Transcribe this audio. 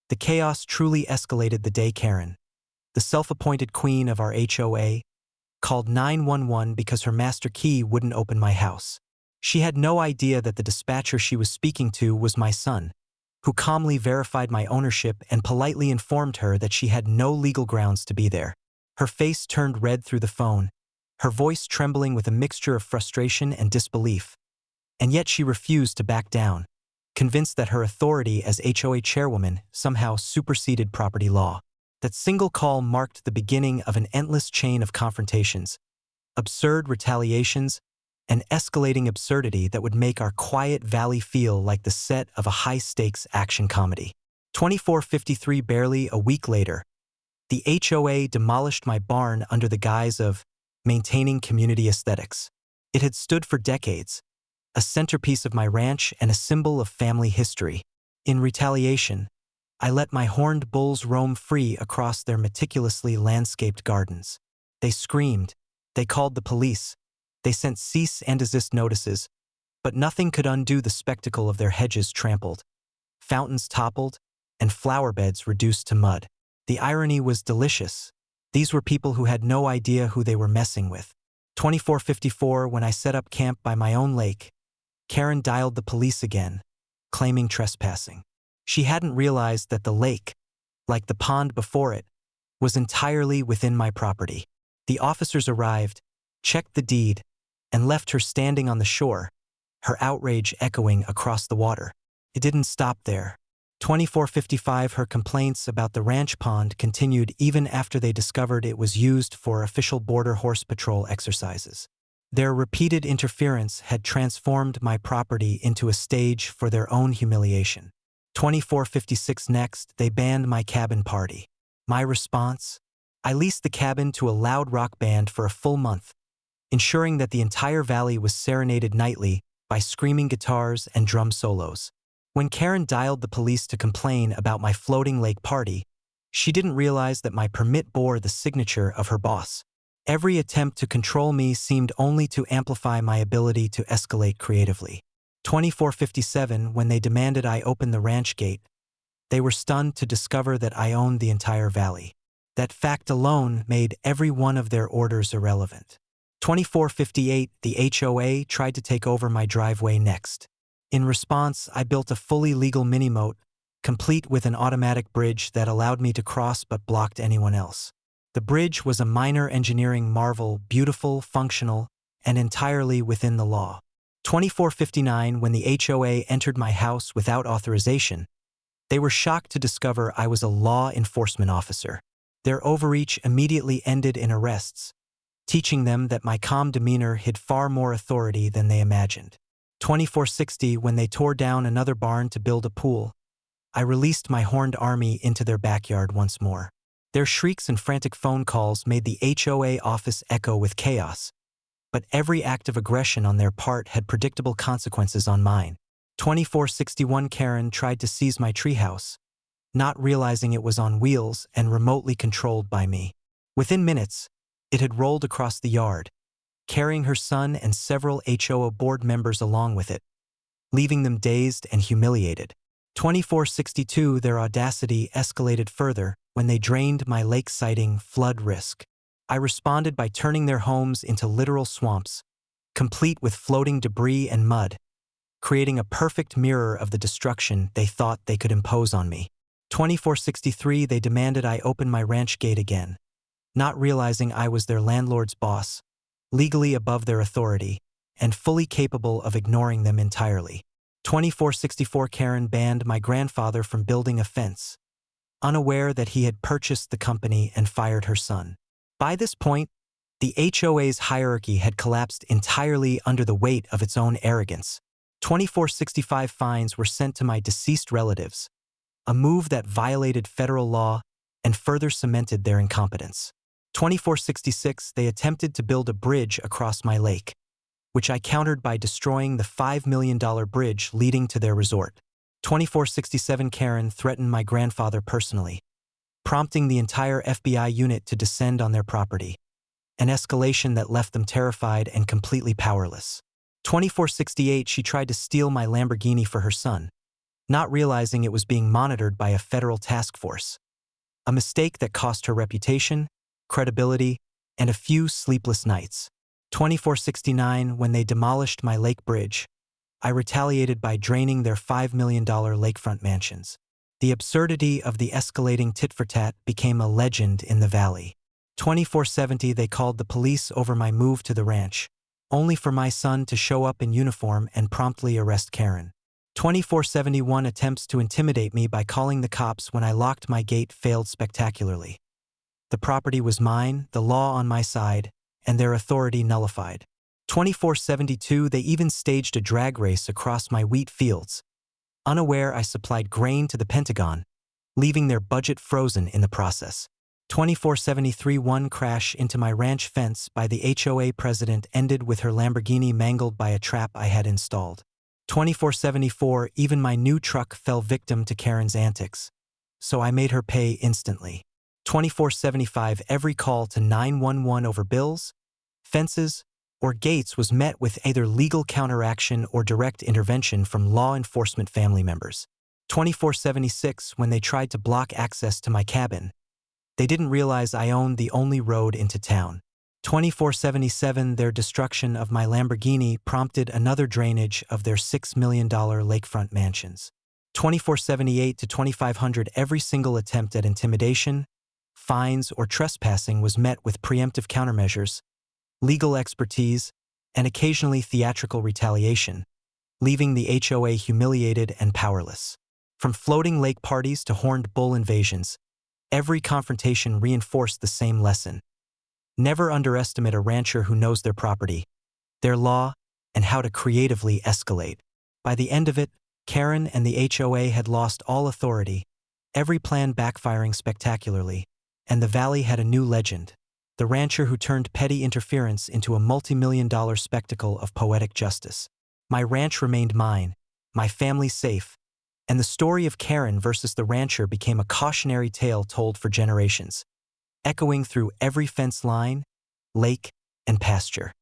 The chaos truly escalated the day Karen, the self-appointed queen of our HOA, called 911 because her master key wouldn't open my house. She had no idea that the dispatcher she was speaking to was my son, who calmly verified my ownership and politely informed her that she had no legal grounds to be there. Her face turned red through the phone, her voice trembling with a mixture of frustration and disbelief. And yet she refused to back down, convinced that her authority as HOA chairwoman somehow superseded property law. That single call marked the beginning of an endless chain of confrontations, absurd retaliations, and escalating absurdity that would make our quiet valley feel like the set of a high-stakes action comedy. 2453. Barely a week later, the HOA demolished my barn under the guise of maintaining community aesthetics. It had stood for decades, a centerpiece of my ranch and a symbol of family history. In retaliation, I let my horned bulls roam free across their meticulously landscaped gardens. They screamed, they called the police, they sent cease and desist notices, but nothing could undo the spectacle of their hedges trampled, fountains toppled, and flower beds reduced to mud. The irony was delicious. These were people who had no idea who they were messing with. 2454. When I set up camp by my own lake, Karen dialed the police again, claiming trespassing. She hadn't realized that the lake, like the pond before it, was entirely within my property. The officers arrived, checked the deed, and left her standing on the shore, her outrage echoing across the water. It didn't stop there. 2455. Her complaints about the ranch pond continued even after they discovered it was used for official Border Horse Patrol exercises. Their repeated interference had transformed my property into a stage for their own humiliation. 2456. Next, they banned my cabin party. My response? I leased the cabin to a loud rock band for a full month, ensuring that the entire valley was serenaded nightly by screaming guitars and drum solos. When Karen dialed the police to complain about my floating lake party, she didn't realize that my permit bore the signature of her boss. Every attempt to control me seemed only to amplify my ability to escalate creatively. 2457. When they demanded I open the ranch gate, they were stunned to discover that I owned the entire valley. That fact alone made every one of their orders irrelevant. 2458. The HOA tried to take over my driveway next. In response, I built a fully legal mini-moat, complete with an automatic bridge that allowed me to cross but blocked anyone else. The bridge was a minor engineering marvel, beautiful, functional, and entirely within the law. 2459. When the HOA entered my house without authorization, they were shocked to discover I was a law enforcement officer. Their overreach immediately ended in arrests, teaching them that my calm demeanor hid far more authority than they imagined. 2460. When they tore down another barn to build a pool, I released my horned army into their backyard once more. Their shrieks and frantic phone calls made the HOA office echo with chaos, but every act of aggression on their part had predictable consequences on mine. 2461. Karen tried to seize my treehouse, not realizing it was on wheels and remotely controlled by me. Within minutes, it had rolled across the yard, carrying her son and several HOA board members along with it, leaving them dazed and humiliated. 2462. Their audacity escalated further when they drained my lake citing flood risk. I responded by turning their homes into literal swamps, complete with floating debris and mud, creating a perfect mirror of the destruction they thought they could impose on me. 2463. They demanded I open my ranch gate again, not realizing I was their landlord's boss, legally above their authority, and fully capable of ignoring them entirely. 2464. Karen banned my grandfather from building a fence, unaware that he had purchased the company and fired her son. By this point, the HOA's hierarchy had collapsed entirely under the weight of its own arrogance. 2465. Fines were sent to my deceased relatives, a move that violated federal law and further cemented their incompetence. 2466. They attempted to build a bridge across my lake, which I countered by destroying the $5 million bridge leading to their resort. 2467. Karen threatened my grandfather personally, prompting the entire FBI unit to descend on their property, an escalation that left them terrified and completely powerless. 2468. She tried to steal my Lamborghini for her son, not realizing it was being monitored by a federal task force. A mistake that cost her reputation, credibility, and a few sleepless nights. 2469, when they demolished my lake bridge, I retaliated by draining their $5 million lakefront mansions. The absurdity of the escalating tit-for-tat became a legend in the valley. 2470, they called the police over my move to the ranch, only for my son to show up in uniform and promptly arrest Karen. 2471, attempts to intimidate me by calling the cops when I locked my gate failed spectacularly. The property was mine, the law on my side, and their authority nullified. 2472, they even staged a drag race across my wheat fields. Unaware, I supplied grain to the Pentagon, leaving their budget frozen in the process. 2473, one crash into my ranch fence by the HOA president ended with her Lamborghini mangled by a trap I had installed. 2474, even my new truck fell victim to Karen's antics, so I made her pay instantly. 2475, every call to 911 over bills, fences, or gates was met with either legal counteraction or direct intervention from law enforcement family members. 2476, when they tried to block access to my cabin, they didn't realize I owned the only road into town. 2477, their destruction of my Lamborghini prompted another drainage of their $6 million lakefront mansions. 2478 to 2500, every single attempt at intimidation, fines, or trespassing was met with preemptive countermeasures, legal expertise, and occasionally theatrical retaliation, leaving the HOA humiliated and powerless. From floating lake parties to horned bull invasions, every confrontation reinforced the same lesson. Never underestimate a rancher who knows their property, their law, and how to creatively escalate. By the end of it, Karen and the HOA had lost all authority, every plan backfiring spectacularly, and the valley had a new legend, the rancher who turned petty interference into a multi-million-dollar spectacle of poetic justice. My ranch remained mine, my family safe, and the story of Karen versus the rancher became a cautionary tale told for generations, echoing through every fence line, lake, and pasture.